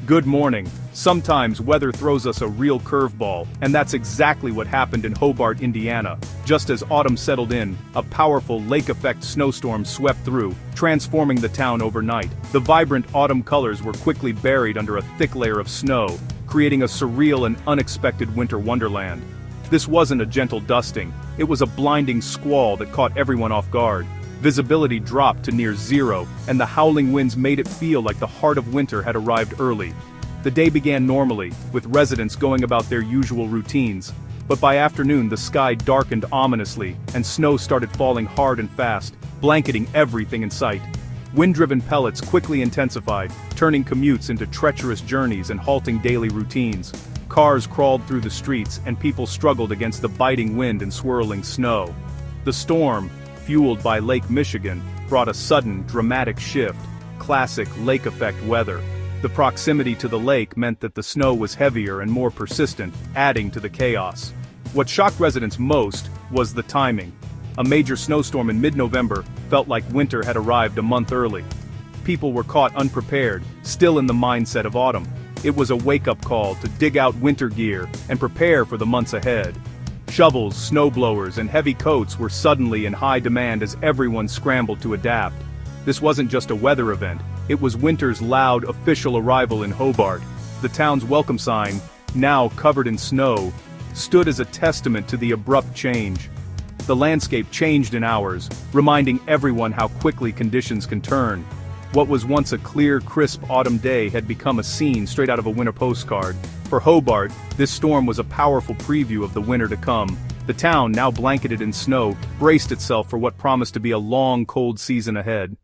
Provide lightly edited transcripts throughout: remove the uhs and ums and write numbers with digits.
Good morning. Sometimes weather throws us a real curveball, and that's exactly what happened in Hobart, Indiana. Just as autumn settled in, a powerful lake-effect snowstorm swept through, transforming the town overnight. The vibrant autumn colors were quickly buried under a thick layer of snow, creating a surreal and unexpected winter wonderland. This wasn't a gentle dusting, it was a blinding squall that caught everyone off guard. Visibility dropped to near zero, and the howling winds made it feel like the heart of winter had arrived early. The day began normally, with residents going about their usual routines. But by afternoon the sky darkened ominously, and snow started falling hard and fast, blanketing everything in sight. Wind-driven pellets quickly intensified, turning commutes into treacherous journeys and halting daily routines. Cars crawled through the streets, and people struggled against the biting wind and swirling snow. The storm, fueled by Lake Michigan, brought a sudden, dramatic shift, classic lake-effect weather. The proximity to the lake meant that the snow was heavier and more persistent, adding to the chaos. What shocked residents most was the timing. A major snowstorm in mid-November felt like winter had arrived a month early. People were caught unprepared, still in the mindset of autumn. It was a wake-up call to dig out winter gear and prepare for the months ahead. Shovels, snowblowers, and heavy coats were suddenly in high demand as everyone scrambled to adapt. This wasn't just a weather event, it was winter's loud official arrival in Hobart. The town's welcome sign, now covered in snow, stood as a testament to the abrupt change. The landscape changed in hours, reminding everyone how quickly conditions can turn. What was once a clear, crisp autumn day had become a scene straight out of a winter postcard. For Hobart, this storm was a powerful preview of the winter to come. The town, now blanketed in snow, braced itself for what promised to be a long, cold season ahead.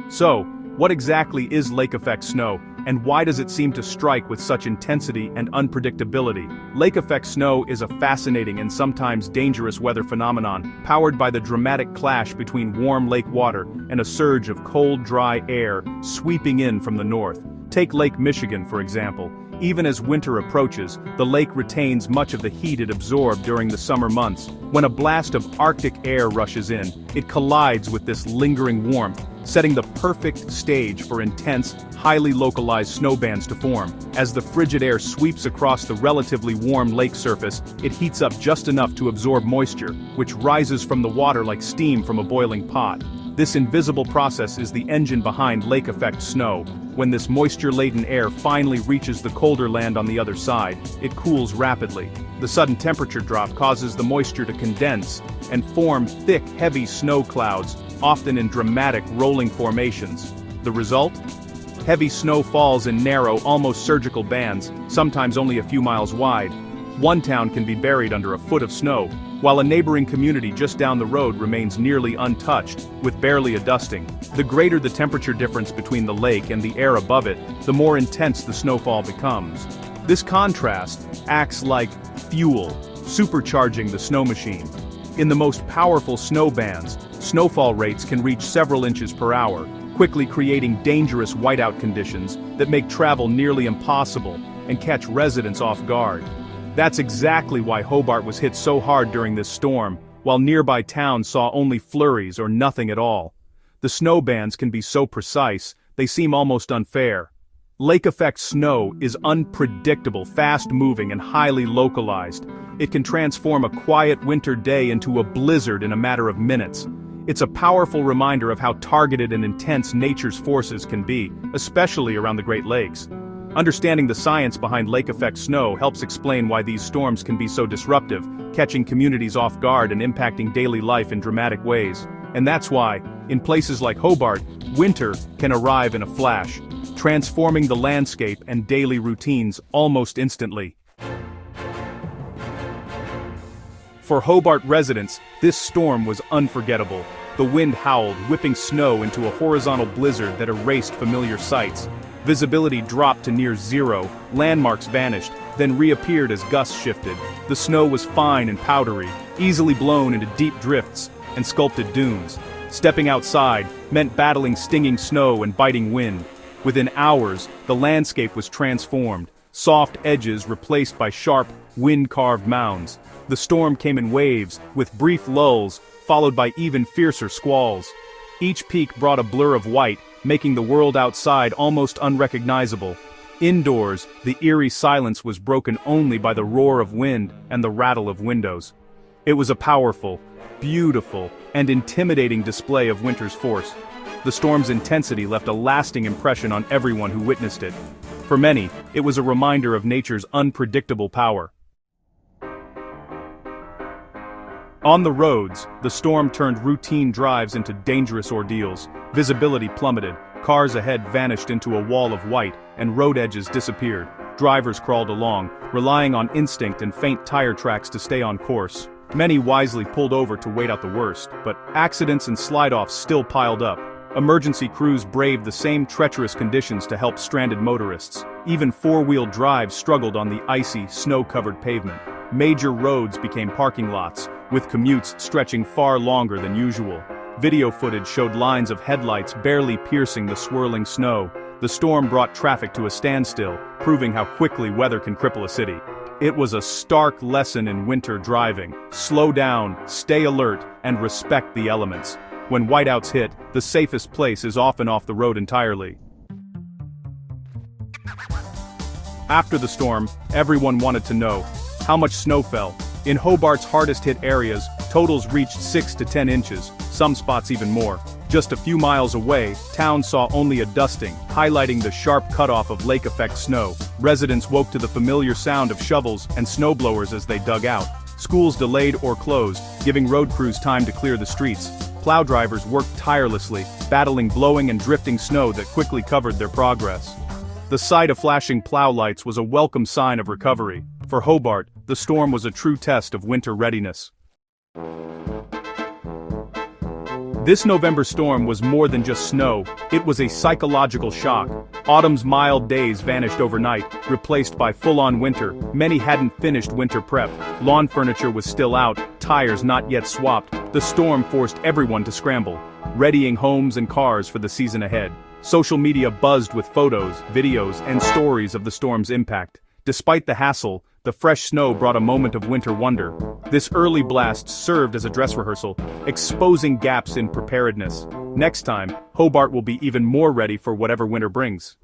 So, what exactly is lake-effect snow, and why does it seem to strike with such intensity and unpredictability? Lake-effect snow is a fascinating and sometimes dangerous weather phenomenon, powered by the dramatic clash between warm lake water and a surge of cold, dry air sweeping in from the north. Take Lake Michigan, for example. Even as winter approaches, the lake retains much of the heat it absorbed during the summer months. When a blast of Arctic air rushes in, it collides with this lingering warmth, setting the perfect stage for intense, highly localized snowbands to form. As the frigid air sweeps across the relatively warm lake surface, it heats up just enough to absorb moisture, which rises from the water like steam from a boiling pot. This invisible process is the engine behind lake-effect snow. When this moisture-laden air finally reaches the colder land on the other side, it cools rapidly. The sudden temperature drop causes the moisture to condense and form thick, heavy snow clouds, often in dramatic rolling formations. The result? Heavy snow falls in narrow, almost surgical bands, sometimes only a few miles wide. One town can be buried under a foot of snow, while a neighboring community just down the road remains nearly untouched, with barely a dusting. The greater the temperature difference between the lake and the air above it, the more intense the snowfall becomes. This contrast acts like fuel, supercharging the snow machine. In the most powerful snow bands, snowfall rates can reach several inches per hour, quickly creating dangerous whiteout conditions that make travel nearly impossible and catch residents off guard. That's exactly why Hobart was hit so hard during this storm, while nearby towns saw only flurries or nothing at all. The snow bands can be so precise, they seem almost unfair. Lake-effect snow is unpredictable, fast-moving, and highly localized. It can transform a quiet winter day into a blizzard in a matter of minutes. It's a powerful reminder of how targeted and intense nature's forces can be, especially around the Great Lakes. Understanding the science behind lake-effect snow helps explain why these storms can be so disruptive, catching communities off guard and impacting daily life in dramatic ways. And that's why, in places like Hobart, winter can arrive in a flash, transforming the landscape and daily routines almost instantly. For Hobart residents, this storm was unforgettable. The wind howled, whipping snow into a horizontal blizzard that erased familiar sights. Visibility dropped to near zero, landmarks vanished, then reappeared as gusts shifted. The snow was fine and powdery, easily blown into deep drifts and sculpted dunes. Stepping outside meant battling stinging snow and biting wind. Within hours, the landscape was transformed, soft edges replaced by sharp, wind-carved mounds. The storm came in waves, with brief lulls, followed by even fiercer squalls. Each peak brought a blur of white, making the world outside almost unrecognizable. Indoors, the eerie silence was broken only by the roar of wind and the rattle of windows. It was a powerful, beautiful, and intimidating display of winter's force. The storm's intensity left a lasting impression on everyone who witnessed it. For many, it was a reminder of nature's unpredictable power. On the roads, the storm turned routine drives into dangerous ordeals. Visibility plummeted, cars ahead vanished into a wall of white, and road edges disappeared. Drivers crawled along, relying on instinct and faint tire tracks to stay on course. Many wisely pulled over to wait out the worst, but accidents and slide-offs still piled up. Emergency crews braved the same treacherous conditions to help stranded motorists. Even four-wheel drives struggled on the icy, snow-covered pavement. Major roads became parking lots, with commutes stretching far longer than usual. Video footage showed lines of headlights barely piercing the swirling snow. The storm brought traffic to a standstill, proving how quickly weather can cripple a city. It was a stark lesson in winter driving. Slow down, stay alert, and respect the elements. When whiteouts hit, the safest place is often off the road entirely. After the storm, everyone wanted to know how much snow fell. In Hobart's hardest-hit areas, totals reached 6 to 10 inches, some spots even more. Just a few miles away, town saw only a dusting, highlighting the sharp cutoff of lake-effect snow. Residents woke to the familiar sound of shovels and snowblowers as they dug out. Schools delayed or closed, giving road crews time to clear the streets. Plow drivers worked tirelessly, battling blowing and drifting snow that quickly covered their progress. The sight of flashing plow lights was a welcome sign of recovery. For Hobart, the storm was a true test of winter readiness. This November storm was more than just snow, it was a psychological shock. Autumn's mild days vanished overnight, replaced by full-on winter. Many hadn't finished winter prep. Lawn furniture was still out, tires not yet swapped. The storm forced everyone to scramble, readying homes and cars for the season ahead. Social media buzzed with photos, videos, and stories of the storm's impact. Despite the hassle, the fresh snow brought a moment of winter wonder. This early blast served as a dress rehearsal, exposing gaps in preparedness. Next time, Hobart will be even more ready for whatever winter brings.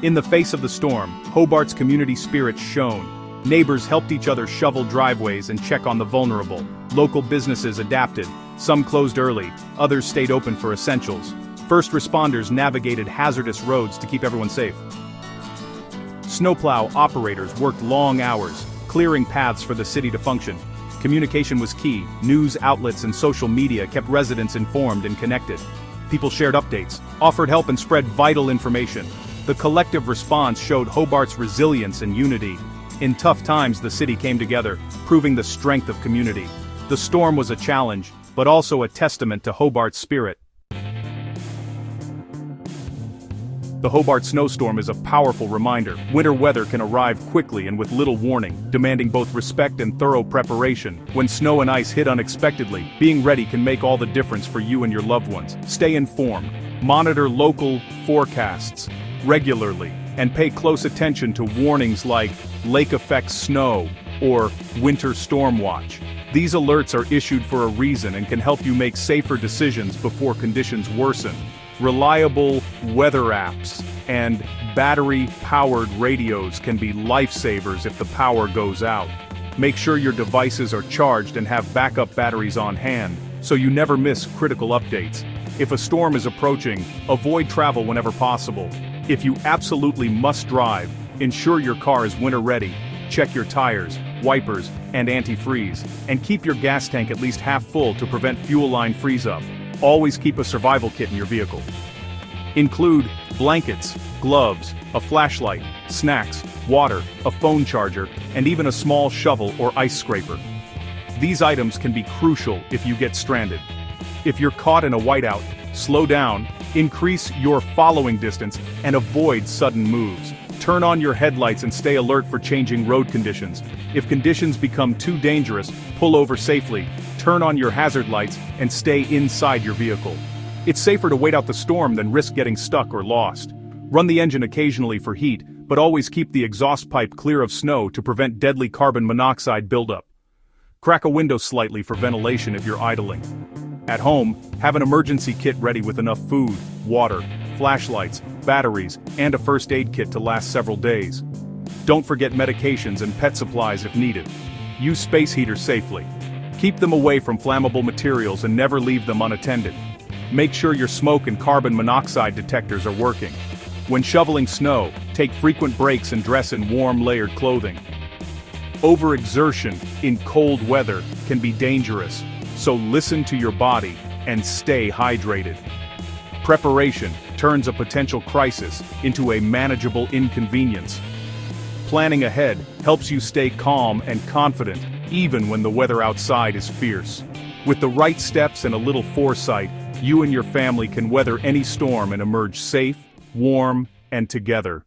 In the face of the storm, Hobart's community spirit shone. Neighbors helped each other shovel driveways and check on the vulnerable. Local businesses adapted. Some closed early, others stayed open for essentials. First responders navigated hazardous roads to keep everyone safe. Snowplow operators worked long hours, clearing paths for the city to function. Communication was key. News outlets and social media kept residents informed and connected. People shared updates, offered help and spread vital information. The collective response showed Hobart's resilience and unity. In tough times, the city came together, proving the strength of community. The storm was a challenge, but also a testament to Hobart's spirit. The Hobart snowstorm is a powerful reminder. Winter weather can arrive quickly and with little warning, demanding both respect and thorough preparation. When snow and ice hit unexpectedly, being ready can make all the difference for you and your loved ones. Stay informed, monitor local forecasts regularly, and pay close attention to warnings like Lake-Effect Snow or Winter Storm Watch. These alerts are issued for a reason and can help you make safer decisions before conditions worsen. Reliable weather apps and battery-powered radios can be lifesavers if the power goes out. Make sure your devices are charged and have backup batteries on hand, so you never miss critical updates. If a storm is approaching, avoid travel whenever possible. If you absolutely must drive, ensure your car is winter-ready. Check your tires, wipers, and antifreeze, and keep your gas tank at least half full to prevent fuel line freeze-up. Always keep a survival kit in your vehicle. Include blankets, gloves, a flashlight, snacks, water, a phone charger, and even a small shovel or ice scraper. These items can be crucial if you get stranded. If you're caught in a whiteout, slow down, increase your following distance, and avoid sudden moves. Turn on your headlights and stay alert for changing road conditions. If conditions become too dangerous, pull over safely, turn on your hazard lights, and stay inside your vehicle. It's safer to wait out the storm than risk getting stuck or lost. Run the engine occasionally for heat, but always keep the exhaust pipe clear of snow to prevent deadly carbon monoxide buildup. Crack a window slightly for ventilation if you're idling. At home, have an emergency kit ready with enough food, water, flashlights, batteries, and a first aid kit to last several days. Don't forget medications and pet supplies if needed. Use space heaters safely. Keep them away from flammable materials and never leave them unattended. Make sure your smoke and carbon monoxide detectors are working. When shoveling snow, take frequent breaks and dress in warm, layered clothing. Overexertion in cold weather can be dangerous, so listen to your body and stay hydrated. Preparation turns a potential crisis into a manageable inconvenience. Planning ahead helps you stay calm and confident, even when the weather outside is fierce. With the right steps and a little foresight, you and your family can weather any storm and emerge safe, warm, and together.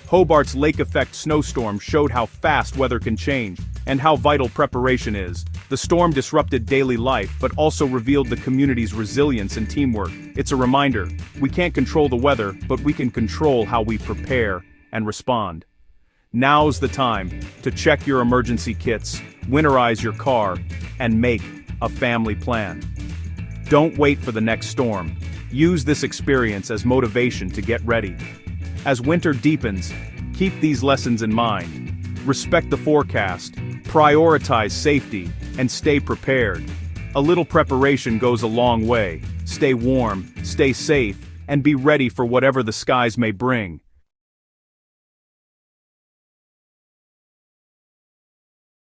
Hobart's Lake-Effect Snowstorm showed how fast weather can change, and how vital preparation is. The storm disrupted daily life, but also revealed the community's resilience and teamwork. It's a reminder, we can't control the weather, but we can control how we prepare and respond. Now's the time to check your emergency kits, winterize your car, and make a family plan. Don't wait for the next storm. Use this experience as motivation to get ready. As winter deepens, keep these lessons in mind. Respect the forecast, prioritize safety, and stay prepared. A little preparation goes a long way. Stay warm, stay safe, and be ready for whatever the skies may bring.